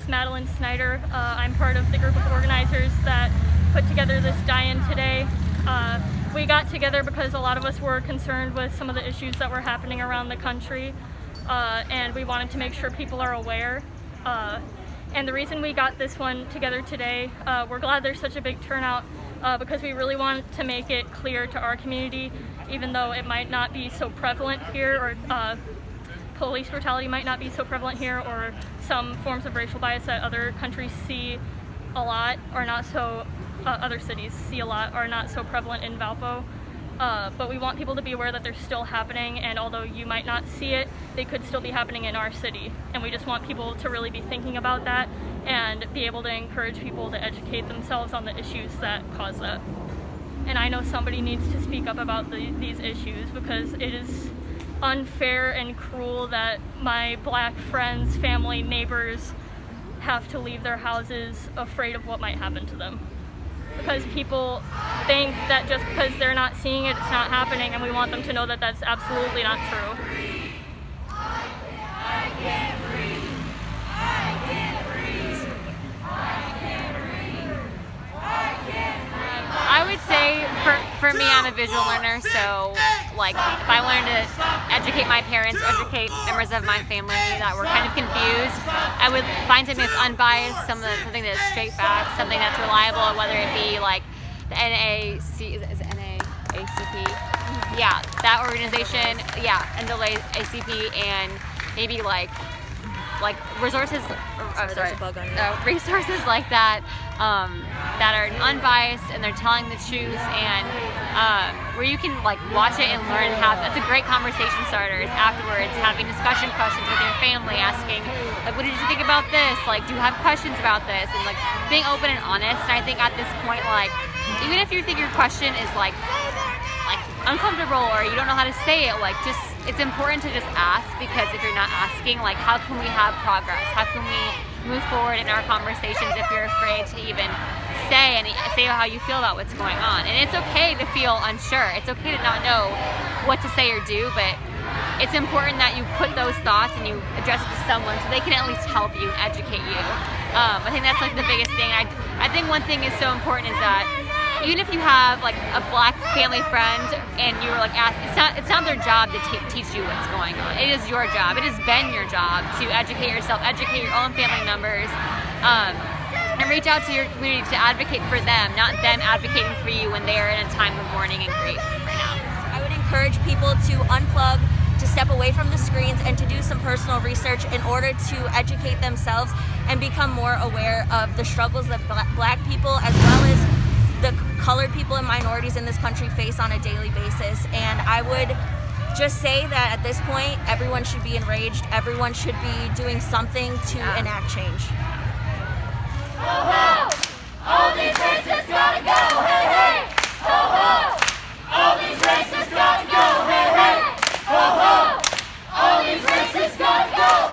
name's Madeline Snyder. I'm part of the group of organizers that put together this die-in today. We got together because a lot of us were concerned with some of the issues that were happening around the country, and we wanted to make sure people are aware. And the reason we got this one together today, we're glad there's such a big turnout, because we really want to make it clear to our community, even though it might not be so prevalent here, or police brutality might not be so prevalent here, or some forms of racial bias that other countries see a lot, or not so, other cities see a lot, are not so prevalent in Valpo. But we want people to be aware that they're still happening, and although you might not see it, they could still be happening in our city. And we just want people to really be thinking about that and be able to encourage people to educate themselves on the issues that cause that. And I know somebody needs to speak up about these issues, because it is unfair and cruel that my Black friends, family, neighbors have to leave their houses afraid of what might happen to them. Because people think that just because they're not seeing it, it's not happening, and we want them to know that that's absolutely not true. I can't breathe. I can't breathe. I can't breathe. I can't breathe. I would say for me, I'm a visual learner, so like if I wanted to educate my parents, educate members of my family that were kind of confused, I would find something that's unbiased, something that's straight facts, something that's reliable, whether it be like the NAACP? Yeah, that organization, yeah, NAACP, and maybe like resources, resources like that, that are unbiased and they're telling the truth, and where you can like watch it and learn and have, that's a great conversation starters afterwards, having discussion questions with your family, asking like, what did you think about this? Like, do you have questions about this? And like being open and honest. And I think at this point, like, even if you think your question is like uncomfortable or you don't know how to say it, like just, it's important to just ask, because if you're not asking, like, how can we have progress? How can we move forward in our conversations if you're afraid to even say how you feel about what's going on? And it's okay to feel unsure. It's okay to not know what to say or do, but it's important that you put those thoughts and you address it to someone so they can at least help you and educate you. I think that's like the biggest thing. I think one thing is so important is that even if you have like a Black family friend and you're like asked, it's not their job to teach you what's going on. It is your job. It has been your job to educate yourself, educate your own family members, and reach out to your community to advocate for them, not them advocating for you when they are in a time of mourning and grief right now. I would encourage people to unplug, to step away from the screens, and to do some personal research in order to educate themselves and become more aware of the struggles that Black people as well as the colored people and minorities in this country face on a daily basis. And I would just say that at this point, everyone should be enraged. Everyone should be doing something to enact change.